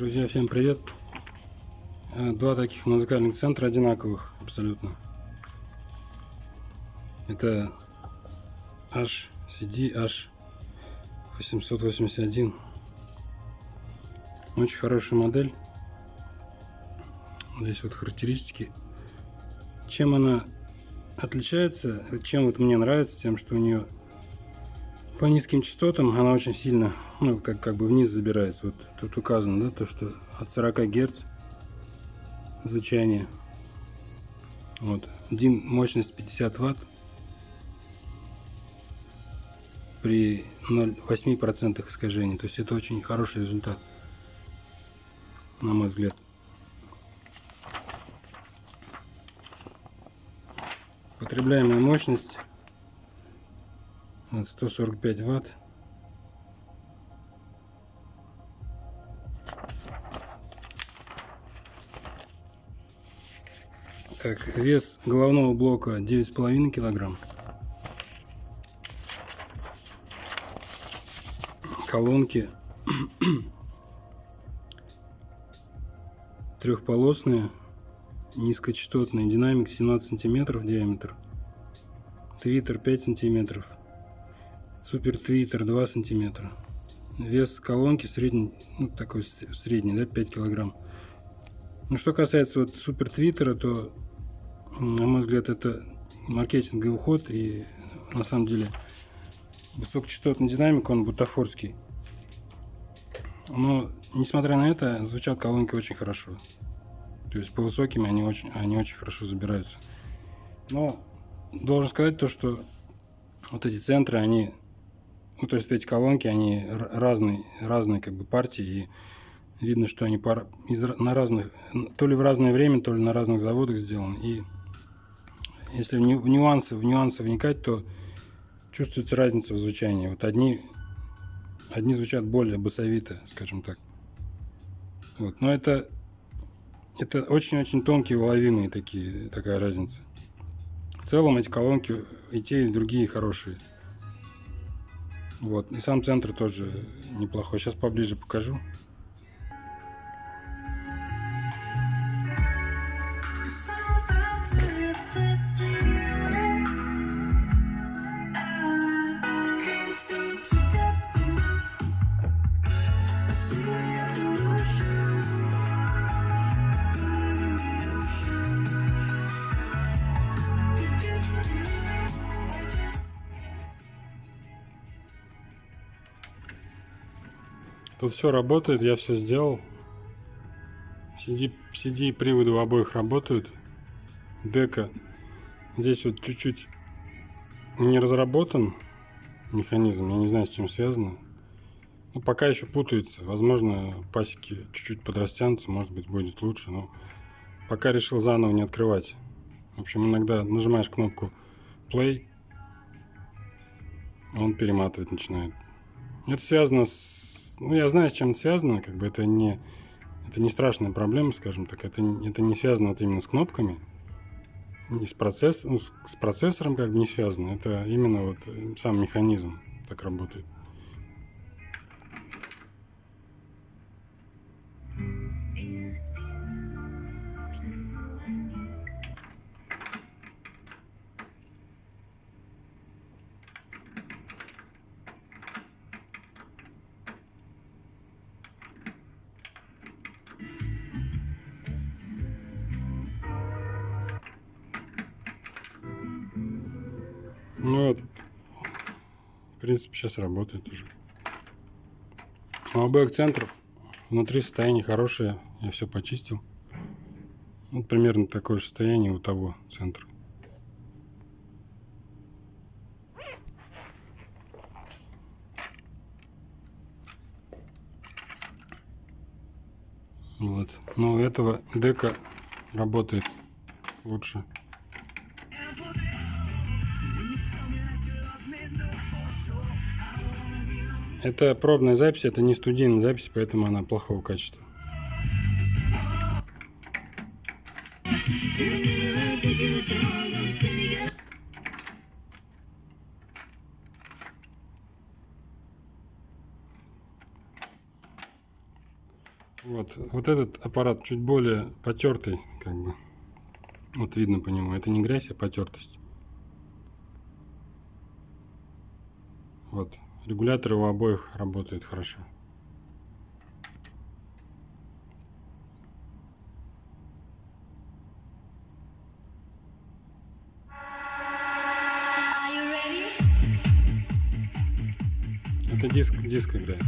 Друзья, всем привет! Два таких музыкальных центра одинаковых абсолютно. Это CD H881. Очень хорошая модель. Здесь вот характеристики. Чем она отличается, чем вот мне нравится, тем, что у нее по низким частотам она очень сильно, как бы вниз забирается. Вот тут указано, да, то, что от 40 Гц звучание. Вот. DIN мощность 50 Вт при 0,8% искажений. То есть это очень хороший результат, на мой взгляд. Потребляемая мощность 145 Вт. Так, вес головного блока 9,5 килограмм. Колонки трехполосные, низкочастотный динамик 17 сантиметров диаметр, твиттер 5 сантиметров, супер твиттер 2 сантиметра. Вес колонки средний, такой средний, да, 5 килограмм. Что касается вот супер твиттера, то, на мой взгляд, это маркетинговый ход, и на самом деле высокочастотный динамик, он бутафорский. Но, несмотря на это, звучат колонки очень хорошо. То есть по высоким они очень хорошо забираются. Но должен сказать то, что вот эти центры, они, то есть эти колонки, они разные как бы партии, и видно, что они на разных, то ли в разное время, то ли на разных заводах сделаны. И если в нюансы вникать, то чувствуется разница в звучании. Вот одни звучат более басовито, скажем так. Вот. Но это очень-очень тонкие, уловимые такая разница. В целом эти колонки и те, и другие хорошие. Вот. И сам центр тоже неплохой. Сейчас поближе покажу. Тут все работает, я все сделал. CD приводы у обоих работают. Дека здесь вот чуть-чуть не разработан механизм, я не знаю, с чем связано. Но пока еще путается. Возможно, пасеки чуть-чуть подрастянутся, может быть, будет лучше. Но пока решил заново не открывать. В общем, иногда нажимаешь кнопку play, он перематывать начинает. Это связано с... я знаю, с чем это связано. Как бы это не страшная проблема, скажем так. Это не связано вот именно с кнопками. И с процессором как бы не связано. Это именно вот сам механизм так работает. Вот, в принципе, сейчас работает уже. У обоих центров внутри состояние хорошее, я все почистил. Вот примерно такое же состояние у того центра. Вот. Но у этого дека работает лучше. Это пробная запись, это не студийная запись, поэтому она плохого качества. Вот. Вот этот аппарат чуть более потертый, как бы. Вот видно по нему. Это не грязь, а потертость. Вот. Регуляторы у обоих работают хорошо. Это диск играет.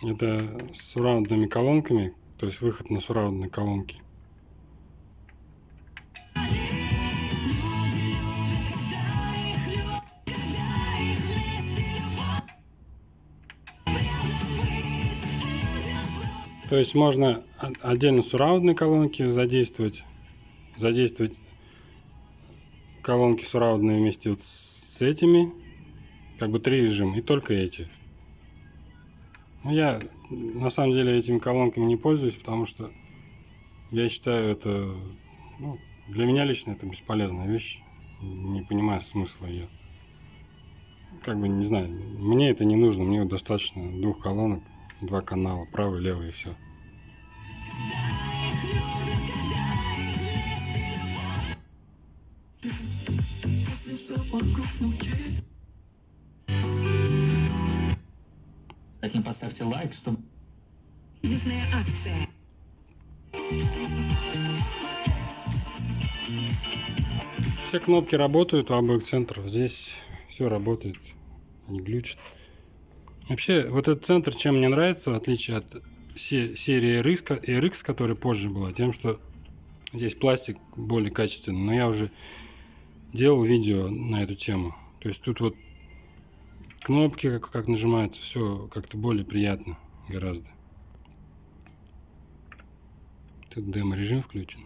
Это с сурраундными колонками, то есть выход на сурраундные колонки. То есть можно отдельно сурраундные колонки задействовать колонки сурраундные вместе вот с этими, как бы 3 режима, и только эти. Но я на самом деле этими колонками не пользуюсь, потому что я считаю это, ну, для меня лично это бесполезная вещь, не понимаю смысла ее. Как бы, не знаю, мне это не нужно, мне достаточно 2 колонок, 2 канала, правый, левый, и все. Затем поставьте лайк, чтобы... Кризисная акция. Все кнопки работают у обоих центров, здесь все работает, не глючит. Вообще, вот этот центр, чем мне нравится, в отличие от серии RX, которая позже была, тем, что здесь пластик более качественный. Но я уже делал видео на эту тему. То есть тут вот кнопки, как нажимаются, все как-то более приятно гораздо. Тут демо-режим включен.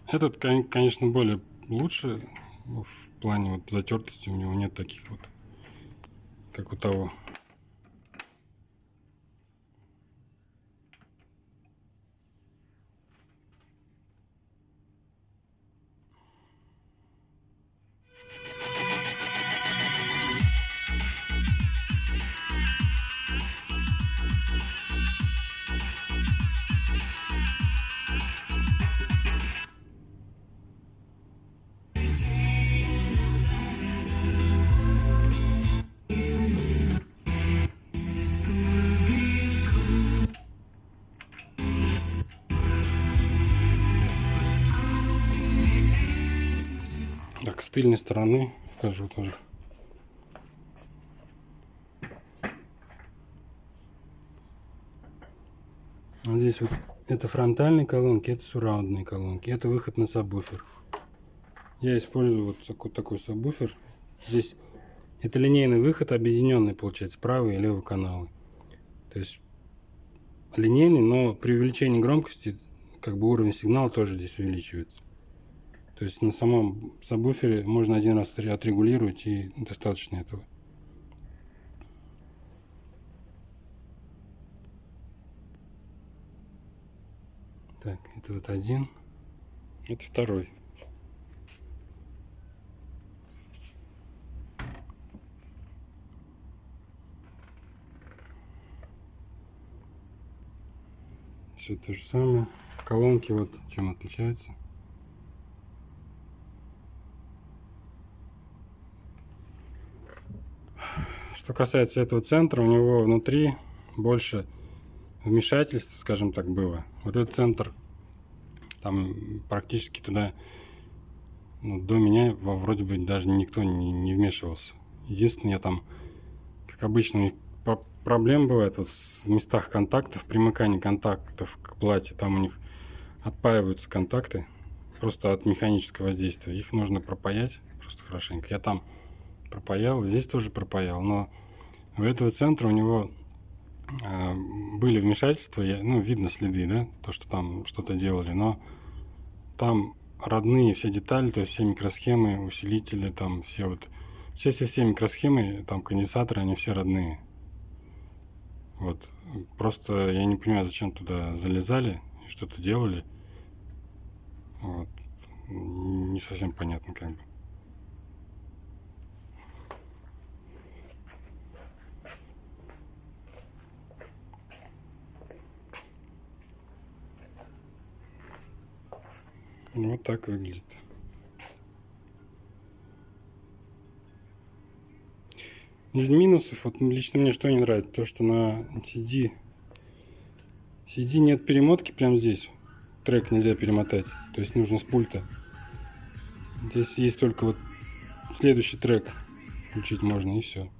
Этот, конечно, более лучше в плане вот затертости, у него нет таких вот как у того. Так, с тыльной стороны покажу тоже. Вот здесь вот это фронтальные колонки, это сурраундные колонки, это выход на сабвуфер. Я использую вот такой сабвуфер. Здесь это линейный выход, объединенный, получается, правый и левый каналы. То есть линейный, но при увеличении громкости как бы уровень сигнала тоже здесь увеличивается. То есть на самом сабвуфере можно один раз отрегулировать, и достаточно этого. Так, это вот один, это второй. Все то же самое. Колонки вот чем отличаются. Что касается этого центра, у него внутри больше вмешательств, скажем так, было. Вот этот центр, там практически туда, ну, до меня вроде бы даже никто не вмешивался. Единственное, я там, как обычно, у них проблем бывает вот в местах контактов, примыкании контактов к плате. Там у них отпаиваются контакты просто от механического воздействия. Их нужно пропаять просто хорошенько. Я там пропаял, здесь тоже пропаял, но у этого центра у него были вмешательства, ну, видно следы, да, то, что там что-то делали, но там родные все детали, то есть все микросхемы, усилители, там все вот, все микросхемы, там конденсаторы, они все родные. Вот, просто я не понимаю, зачем туда залезали и что-то делали. Вот, не совсем понятно как бы. Вот так выглядит. Из минусов, вот лично мне что не нравится, то что на CD нет перемотки прямо здесь. Трек нельзя перемотать, то есть нужно с пульта. Здесь есть только вот следующий трек включить можно, и все.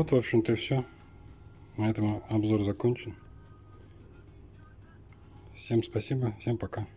Вот, в общем-то, и все. На этом обзор закончен. Всем спасибо, всем пока.